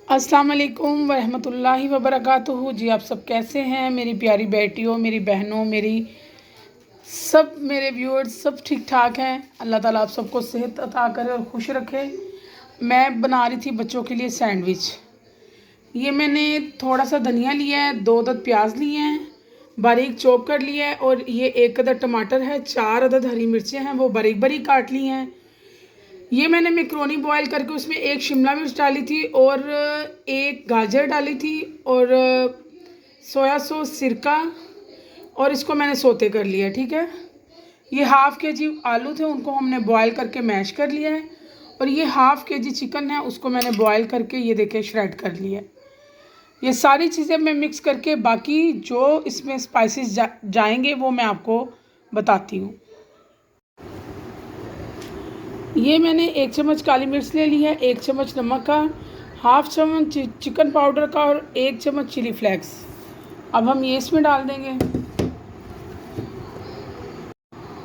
अस्सलाम वालेकुम वरहमतुल्लाहि वबरकातुहू। जी आप सब कैसे हैं मेरी प्यारी बेटियों, मेरी बहनों, मेरे व्यूअर्स सब ठीक ठाक हैं। अल्लाह ताला आप सबको सेहत अता करे और खुश रखे। मैं बना रही थी बच्चों के लिए सैंडविच। ये मैंने थोड़ा सा धनिया लिया है, 2 अदद प्याज लिए हैं, बारीक चॉप कर लिया है, और ये 1 अदद टमाटर है, 4 अदद हरी मिर्चें हैं वो बारीक बारीक काट ली हैं। ये मैंने मैक्रोनी बॉईल करके उसमें 1 शिमला मिर्च डाली थी और 1 गाजर डाली थी और सोया सॉस, सिरका, और इसको मैंने सोते कर लिया। ठीक है, ये हाफ़ के जी आलू थे, उनको हमने बॉईल करके मैश कर लिया है, और ये हाफ़ के जी चिकन है, उसको मैंने बॉईल करके ये देखें श्रेड कर लिया है। ये सारी चीज़ें मैं मिक्स करके बाकी जो इसमें स्पाइसेस जाएंगे वो मैं आपको बताती हूँ। ये मैंने 1 चम्मच काली मिर्च ले ली है, 1 चम्मच नमक का, हाफ़ चम्मच चिकन पाउडर का और 1 चम्मच चिली फ्लेक्स। अब हम ये इसमें डाल देंगे।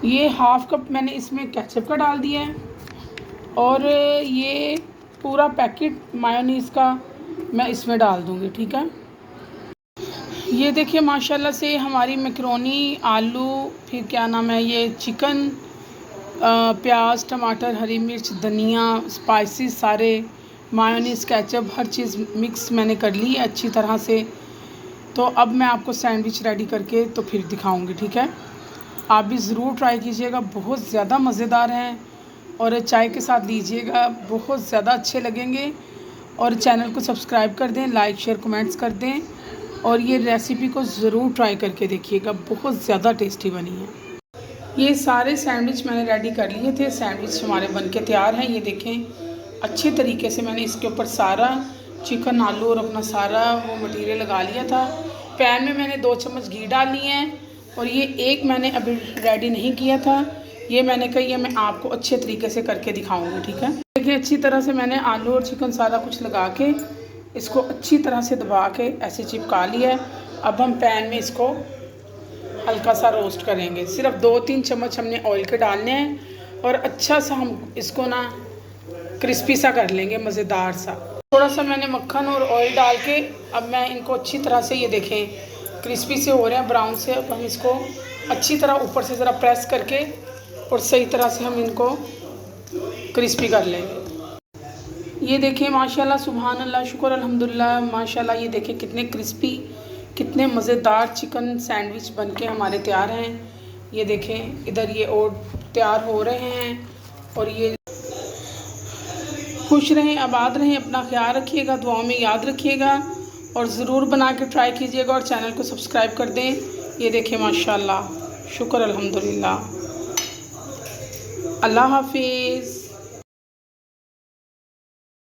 ये हाफ़ कप मैंने इसमें केचप का डाल दिया है, और ये पूरा पैकेट मायोनीज़ का मैं इसमें डाल दूँगी। ठीक है, ये देखिए माशाल्लाह से हमारी मैक्रोनी, आलू, फिर क्या नाम है, ये चिकन, प्याज, टमाटर, हरी मिर्च, धनिया, स्पाइसेस सारे, मायोनीज़, केचप, हर चीज़ मिक्स मैंने कर ली है अच्छी तरह से। तो अब मैं आपको सैंडविच रेडी करके तो फिर दिखाऊंगी। ठीक है, आप भी ज़रूर ट्राई कीजिएगा, बहुत ज़्यादा मज़ेदार हैं और चाय के साथ लीजिएगा, बहुत ज़्यादा अच्छे लगेंगे। और चैनल को सब्सक्राइब कर दें, लाइक शेयर कमेंट्स कर दें, और ये रेसिपी को ज़रूर ट्राई करके देखिएगा, बहुत ज़्यादा टेस्टी बनी है। ये सारे सैंडविच मैंने रेडी कर लिए थे, सैंडविच हमारे बनके तैयार हैं। ये देखें अच्छे तरीके से मैंने इसके ऊपर सारा चिकन, आलू और अपना सारा वो मटेरियल लगा लिया था। पैन में मैंने 2 चम्मच घी डाल लिए हैं, और ये एक मैंने अभी रेडी नहीं किया था, ये मैंने कही है मैं आपको अच्छे तरीके से करके दिखाऊँगी। ठीक है, देखिए अच्छी तरह से मैंने आलू और चिकन सारा कुछ लगा के इसको अच्छी तरह से दबा के ऐसे चिपका लिया है। अब हम पैन में इसको हल्का सा रोस्ट करेंगे, सिर्फ 2-3 चम्मच हमने ऑयल के डालने हैं, और अच्छा सा हम इसको ना क्रिस्पी सा कर लेंगे, मज़ेदार सा। थोड़ा सा मैंने मक्खन और ऑयल डाल के अब मैं इनको अच्छी तरह से, ये देखें क्रिस्पी से हो रहे हैं, ब्राउन से। अब हम इसको अच्छी तरह ऊपर से ज़रा प्रेस करके और सही तरह से हम इनको क्रिस्पी कर लेंगे। ये देखें माशाल्लाह, सुभान अल्लाह, शुक्र अल्हम्दुलिल्लाह, माशाल्लाह। ये देखें कितने क्रिस्पी, कितने मज़ेदार चिकन सैंडविच बनके हमारे तैयार हैं। ये देखें इधर ये और तैयार हो रहे हैं, और ये खुश रहें, आबाद रहें, अपना ख्याल रखिएगा, दुआओं में याद रखिएगा, और ज़रूर बना के ट्राई कीजिएगा, और चैनल को सब्सक्राइब कर दें। ये देखें माशाल्लाह, शुक्र अल्हम्दुलिल्लाह। अल्लाह हाफिज़।